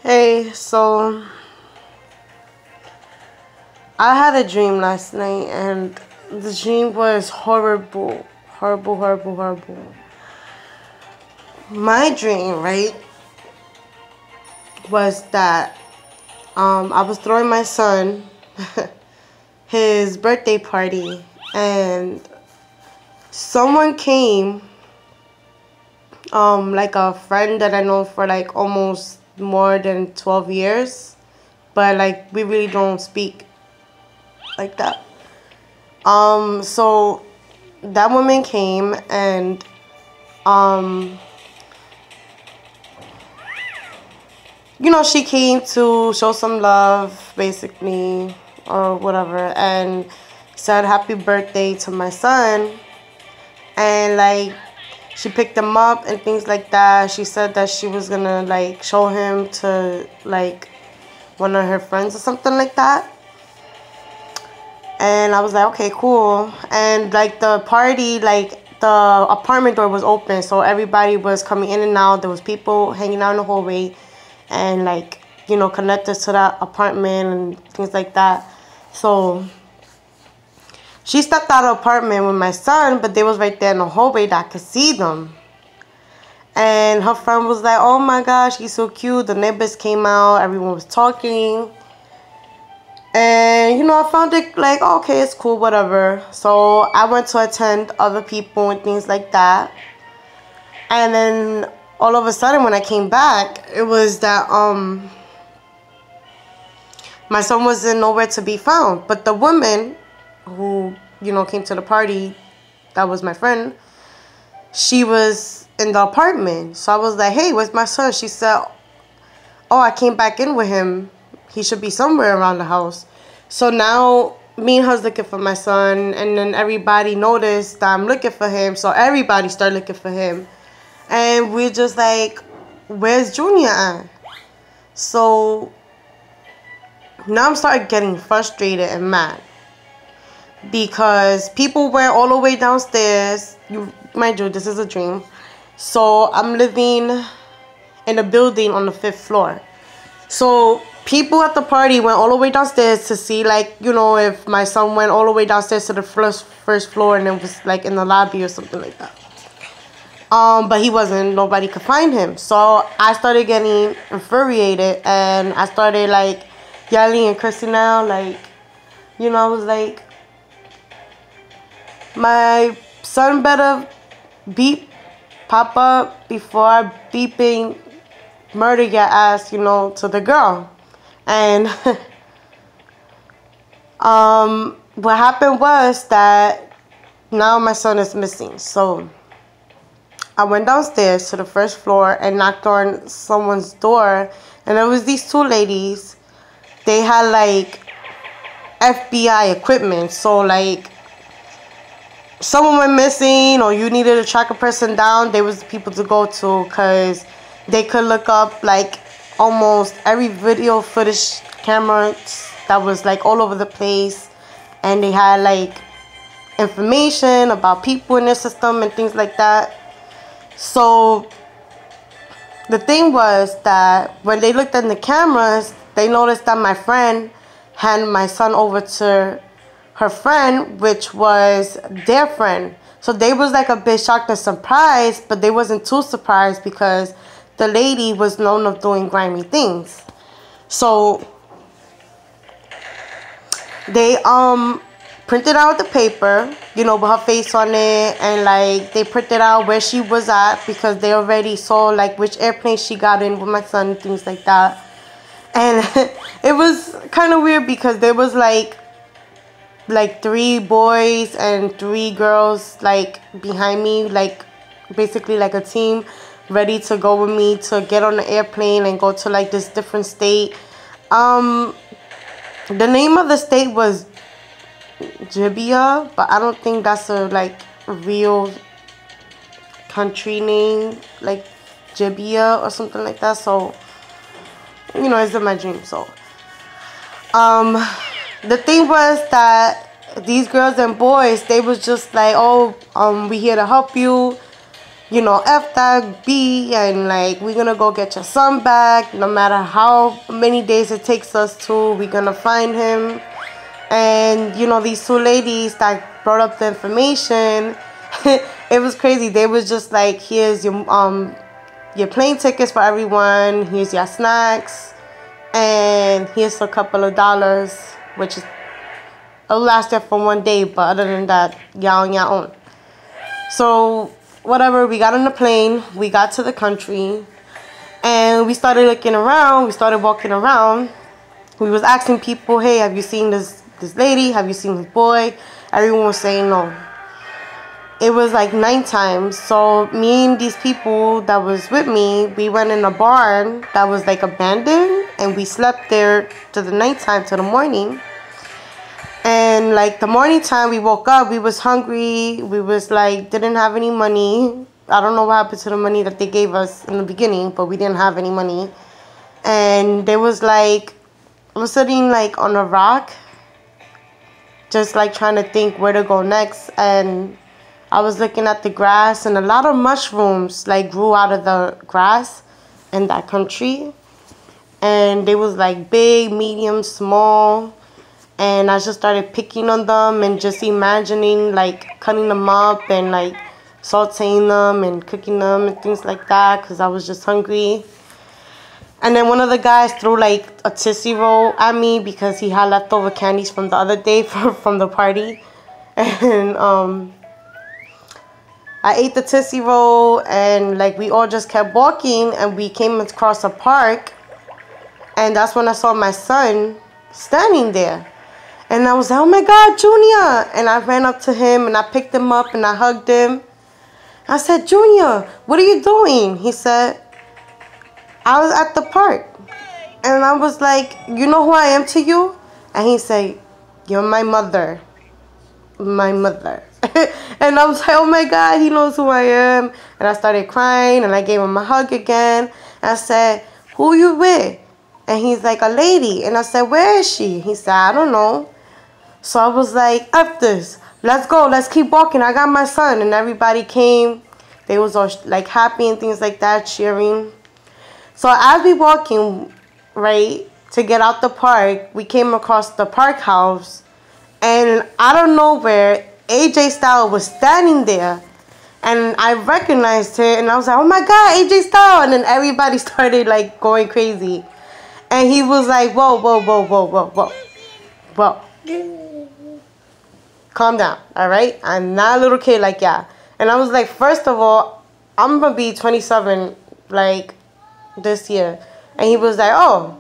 Hey, so I had a dream last night and the dream was horrible. Horrible, horrible, horrible. My dream, right, was that I was throwing my son his birthday party and someone came, like a friend that I know for like almost more than 12 years, but like we really don't speak like that. So that woman came and she came to show some love, basically, or whatever, and said happy birthday to my son. And like, she picked him up and things like that. She said that she was gonna like show him to like one of her friends or something like that. And I was like, okay, cool. And like the party, like the apartment door was open, so everybody was coming in and out. There was people hanging out in the hallway and like, connected to that apartment and things like that. So she stepped out of the apartment with my son, but they was right there in the hallway that I could see them. And her friend was like, oh my gosh, he's so cute. The neighbors came out, everyone was talking. And, I found it like, okay, it's cool, whatever. So I went to attend other people and things like that. And then all of a sudden when I came back, it was that my son wasn't nowhere to be found. But the woman who, came to the party, that was my friend, she was in the apartment. So I was like, hey, where's my son? She said, oh, I came back in with him. He should be somewhere around the house. So now me and her's looking for my son, and then everybody noticed that I'm looking for him. So everybody started looking for him. And we're just like, where's Junior at? So now I'm starting getting frustrated and mad because people went all the way downstairs. Mind you, this is a dream. So I'm living in a building on the 5th floor. So people at the party went all the way downstairs to see, like, if my son went all the way downstairs to the first floor and it was like in the lobby or something like that. But he wasn't. Nobody could find him. So I started getting infuriated and I started like yelling and cursing out. Like, I was like, my son better pop up before I beeping murder your ass, to the girl. And what happened was that now my son is missing. So I went downstairs to the 1st floor and knocked on someone's door, and there was these two ladies. They had like FBI equipment. So like, someone went missing or you needed to track a person down, they was the people to go to, because they could look up like almost every video footage camera that was like all over the place, and they had like information about people in their system and things like that. So the thing was that when they looked at the cameras, they noticed that my friend handed my son over to her friend, which was their friend. So they was like a bit shocked and surprised, but they wasn't too surprised because the lady was known of doing grimy things. So they printed out the paper, with her face on it, and like they printed out where she was at because they already saw like which airplane she got in with my son and things like that. And it was kind of weird because there was like 3 boys and 3 girls like behind me, like basically like a team ready to go with me to get on the airplane and go to like this different state. The name of the state was Jibia, but I don't think that's a like real country name, like Jibia or something like that. So it's in my dream. So the thing was that these girls and boys, they was just like, oh, we here to help you. you know, F that B, and like, we're gonna go get your son back. No matter how many days it takes us to, we're gonna find him. And, you know, these two ladies that brought up the information, it was crazy. They was just like, here's your plane tickets for everyone, here's your snacks, and here's a couple of dollars, which is, it'll last you for 1 day, but other than that, y'all on your own. So, whatever, we got on the plane, we got to the country, and we started looking around, we started walking around. We was asking people, hey, have you seen this lady? Have you seen this boy? Everyone was saying no. It was like nighttime, so me and these people that was with me, we went in a barn that was like abandoned, and we slept there to the nighttime, to the morning. And like the morning time, we woke up, we was hungry, we was like, didn't have any money. I don't know what happened to the money that they gave us in the beginning, but we didn't have any money. And they was like, I was sitting like on a rock, just like trying to think where to go next. And I was looking at the grass, and a lot of mushrooms like grew out of the grass in that country. And they was like big, medium, small. And I just started picking on them and just imagining like cutting them up and like sauteing them and cooking them and things like that, because I was just hungry. And then one of the guys threw like a Tootsie Roll at me because he had leftover candies from the other day from the party. And I ate the Tootsie Roll, and like we all just kept walking, and we came across a park, and that's when I saw my son standing there. And I was like, oh my God, Junior. And I ran up to him, and I picked him up, and I hugged him. I said, Junior, what are you doing? He said, I was at the park. And I was like, you know who I am to you? And he said, you're my mother. My mother. And I was like, oh my God, he knows who I am. And I started crying, and I gave him a hug again. And I said, who you with? And he's like, a lady. And I said, where is she? He said, I don't know. So I was like, F this. Let's go. Let's keep walking. I got my son. And everybody came. They was all like happy and things like that, cheering. So as we walking, right, to get out the park, we came across the park house. And out of nowhere, AJ Styles was standing there. And I recognized her. And I was like, oh my God, AJ Styles. And then everybody started like going crazy. And he was like, whoa, whoa, whoa, whoa, whoa, whoa. Whoa. Calm down, all right? I'm not a little kid like ya. And I was like, first of all, I'm going to be 27, like, this year. And he was like, oh,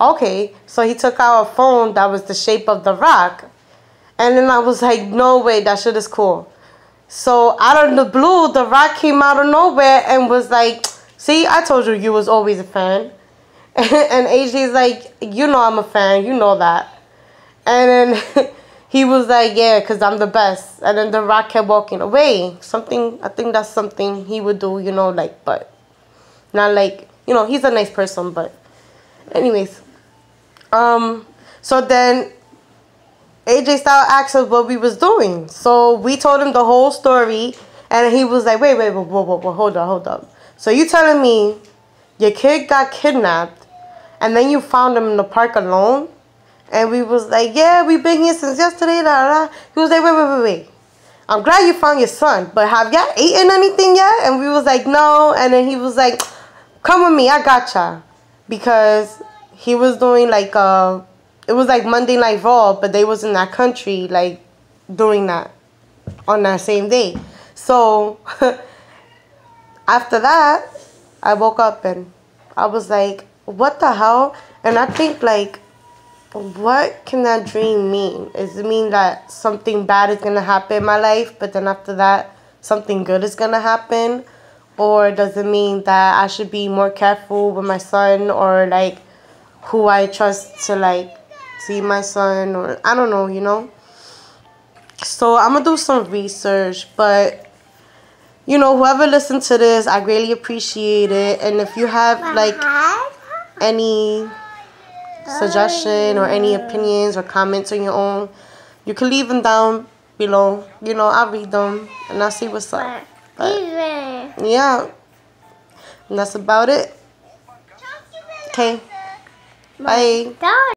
okay. So he took out a phone that was the shape of the rock. And then I was like, no way, that shit is cool. So out of the blue, the rock came out of nowhere and was like, see, I told you was always a fan. And AJ's like, you know I'm a fan, you know that. And then he was like, yeah, because I'm the best. And then the rock kept walking away. I think that's something he would do, you know, like, but not like, you know, he's a nice person, but anyways. So then AJ Styles asked us what we was doing. So we told him the whole story, and he was like, wait, whoa, hold up. So you telling me your kid got kidnapped, and then you found him in the park alone? And we was like, yeah, we've been here since yesterday, He was like, wait. I'm glad you found your son, but have y'all eaten anything yet? And we was like, no. And then he was like, come with me, I gotcha. Because he was doing like, it was like Monday Night Raw, but they was in that country, like, doing that on that same day. So, after that, I woke up and I was like, what the hell? And I think, like, what can that dream mean? Does it mean that something bad is going to happen in my life, but then after that, something good is going to happen? Or does it mean that I should be more careful with my son, or, like, who I trust to, like, see my son? Or, I don't know, you know? So, I'm going to do some research, but, you know, whoever listened to this, I greatly appreciate it. And if you have, like, any suggestion or any opinions or comments on your own, you can leave them down below. You know, I'll read them and I'll see what's up. But, yeah. And that's about it. Okay. Bye.